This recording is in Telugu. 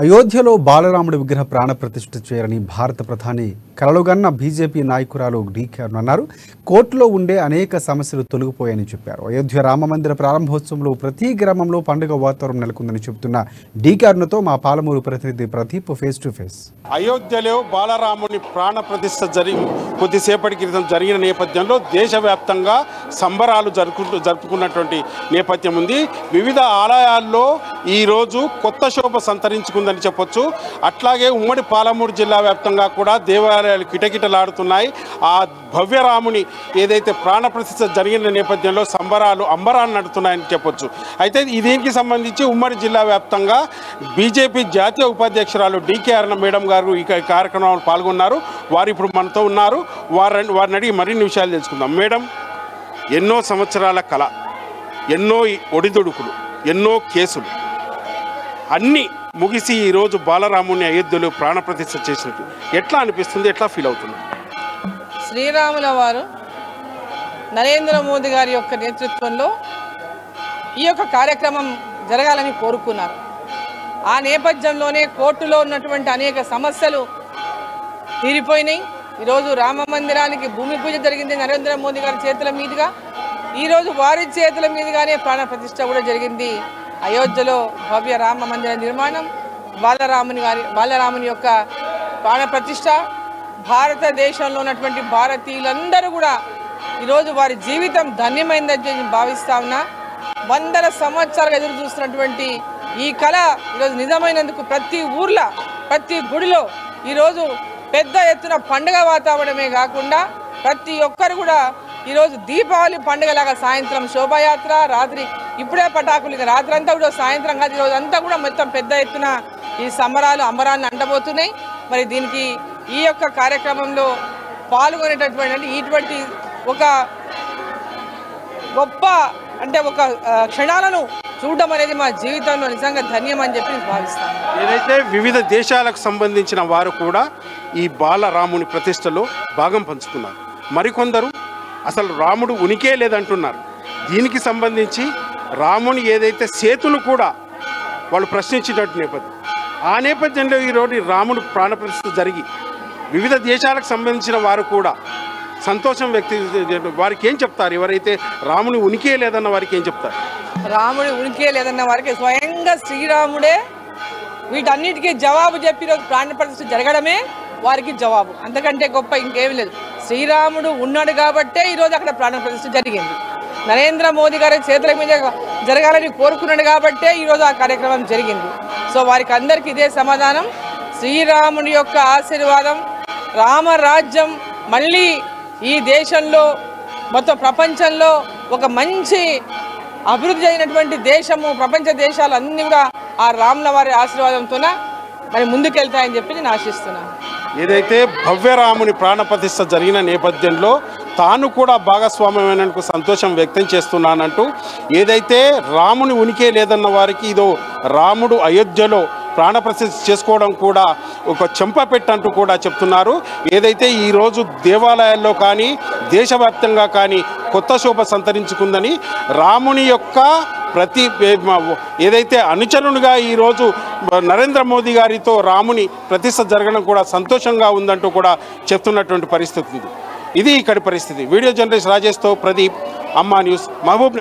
అయోధ్యలో బాలరాముడి విగ్రహ ప్రాణప్రతిష్ఠ చేయరని భారత ప్రధాని కలలుగన్న బీజేపీ నాయకురాలు డీకే అన్నారు. కోర్టులో ఉండే అనేక సమస్యలు తొలగిపోయాయని చెప్పారు. అయోధ్య రామమందిర ప్రారంభోత్సవంలో ప్రతి గ్రామంలో పండుగ వాతావరణం నెలకొందని చెబుతున్న డీకే అరుణతో మా పాలమూరు ప్రతినిధి ప్రదీప్ ఫేస్ టు ఫేస్. అయోధ్యలో బాలరాముని ప్రాణప్రతిష్ఠ కొద్దిసేపటి క్రితం జరిగిన నేపథ్యంలో దేశవ్యాప్తంగా సంబరాలు జరుపుకున్నటువంటి నేపథ్యం ఉంది. వివిధ ఆలయాల్లో ఈరోజు కొత్త శోభ సంతరించుకుందని చెప్పొచ్చు. అట్లాగే ఉమ్మడి పాలమూరు జిల్లా వ్యాప్తంగా కూడా దేవాలయాలు కిటకిటలాడుతున్నాయి. ఆ భవ్యరాముని ఏదైతే ప్రాణప్రతిష్ఠ జరిగిన నేపథ్యంలో సంబరాలు అంబరాన్ని నడుతున్నాయని చెప్పొచ్చు. అయితే దీనికి సంబంధించి ఉమ్మడి జిల్లా వ్యాప్తంగా బీజేపీ జాతీయ ఉపాధ్యక్షురాలు డీకే అరుణ మేడం గారు ఈ కార్యక్రమంలో పాల్గొన్నారు. వారు ఇప్పుడు మనతో ఉన్నారు. వారిని అడిగి మరిన్ని విషయాలు తెలుసుకుందాం. మేడం, ఎన్నో సంవత్సరాల కళ, ఎన్నో ఒడిదుడుకులు, ఎన్నో కేసులు అన్నీ ముగిసి ఈరోజు బాలరాముని అయోధ్యలో ప్రాణప్రతిష్ఠ చేసినట్టు ఎట్లా అనిపిస్తుంది? ఎట్లా ఫీల్ అవుతుంది? శ్రీరాముల వారు నరేంద్ర మోదీ గారి యొక్క నేతృత్వంలో ఈ యొక్క కార్యక్రమం జరగాలని కోరుకున్నారు. ఆ నేపథ్యంలోనే కోర్టులో ఉన్నటువంటి అనేక సమస్యలు తీరిపోయినాయి. ఈరోజు రామ మందిరానికి భూమి పూజ జరిగింది నరేంద్ర మోదీ గారి చేతుల మీదుగా. ఈరోజు వారి చేతుల మీదుగానే ప్రాణ ప్రతిష్ఠ కూడా జరిగింది. అయోధ్యలో భవ్య రామ మందిర నిర్మాణం, బాలరాముని యొక్క ప్రాణ ప్రతిష్ఠ. భారతదేశంలో ఉన్నటువంటి భారతీయులందరూ కూడా ఈరోజు వారి జీవితం ధన్యమైందని భావిస్తా ఉన్నా. వందల సంవత్సరాలు ఎదురు చూస్తున్నటువంటి ఈ కళ ఈరోజు నిజమైనందుకు ప్రతి ఊర్లో, ప్రతి గుడిలో ఈరోజు పెద్ద ఎత్తున పండుగ వాతావరణమే కాకుండా ప్రతి ఒక్కరు కూడా ఈరోజు దీపావళి పండుగలాగా సాయంత్రం శోభాయాత్ర, రాత్రి ఇప్పుడే పటాకులు, ఇక రాత్రి అంతా కూడా సాయంత్రం కాదు ఈరోజు అంతా కూడా మొత్తం పెద్ద ఎత్తున ఈ సంబరాలు అంబరాన్ని అంటబోతున్నాయి. మరి దీనికి ఈ యొక్క కార్యక్రమంలో పాల్గొనేటటువంటి ఇటువంటి ఒక గొప్ప ఒక క్షణాలను చూడడం అనేది మా జీవితంలో నిజంగా ధన్యం అని చెప్పి నేను భావిస్తాను. ఏదైతే వివిధ దేశాలకు సంబంధించిన వారు కూడా ఈ బాలరాముని ప్రతిష్టలో భాగం పంచుకున్నారు. మరికొందరు అసలు రాముడు ఉనికే లేదంటున్నారు. దీనికి సంబంధించి రాముని ఏదైతే సేతును కూడా వాళ్ళు ప్రశ్నించినట్టు నేపథ్యం. ఆ నేపథ్యంలో ఈరోజు రాముడు ప్రాణప్రతిష్ఠ జరిగి వివిధ దేశాలకు సంబంధించిన వారు కూడా సంతోషం వారికి ఏం చెప్తారు? ఎవరైతే రాముని ఉనికే లేదన్న వారికి ఏం చెప్తారు? రాముడి ఉనికే లేదన్న వారికి స్వయంగా శ్రీరాముడే వీటన్నిటికీ జవాబు చెప్పి ఈరోజు ప్రాణ ప్రతిష్ఠ జరగడమే వారికి జవాబు. అంతకంటే గొప్ప ఇంకేమీ లేదు. శ్రీరాముడు ఉన్నాడు కాబట్టే ఈరోజు అక్కడ ప్రాణ ప్రతిష్ఠ జరిగింది. నరేంద్ర మోదీ గారి చేతుల మీద జరగాలని కోరుకున్నాడు కాబట్టే ఈరోజు ఆ కార్యక్రమం జరిగింది. సో వారికి అందరికీ ఇదే సమాధానం. శ్రీరాముని యొక్క ఆశీర్వాదం, రామరాజ్యం మళ్ళీ ఈ దేశంలో, మొత్తం ప్రపంచంలో ఒక మంచి అభివృద్ధి అయినటువంటి దేశము, ప్రపంచ దేశాలు అన్నీ కూడా ఆ రాముల వారి ఆశీర్వాదంతోన మరి ముందుకెళ్తాయని చెప్పి నేను ఆశిస్తున్నాను. ఏదైతే భవ్యరాముని ప్రాణప్రతిష్ఠ జరిగిన నేపథ్యంలో తాను కూడా భాగస్వామ్యమైనందుకు సంతోషం వ్యక్తం చేస్తున్నానంటూ, ఏదైతే రాముని ఉనికే లేదన్న వారికి ఇదో రాముడు అయోధ్యలో ప్రాణప్రతిష్ఠ చేసుకోవడం కూడా ఒక చెంపపెట్టంటూ కూడా చెప్తున్నారు. ఏదైతే ఈరోజు దేవాలయాల్లో కానీ దేశవ్యాప్తంగా కానీ కొత్త శోభ సంతరించుకుందని, రాముని యొక్క ఏదైతే అనుచరునిగా ఈరోజు నరేంద్ర మోదీ గారితో రాముని ప్రతిష్ఠ జరగడం కూడా సంతోషంగా ఉందంటూ కూడా చెప్తున్నటువంటి పరిస్థితి ఇది. ఇక్కడి పరిస్థితి. వీడియో జర్నలిస్ట్ రాజేష్తో ప్రదీప్, అమ్మా న్యూస్, మహబూబ్.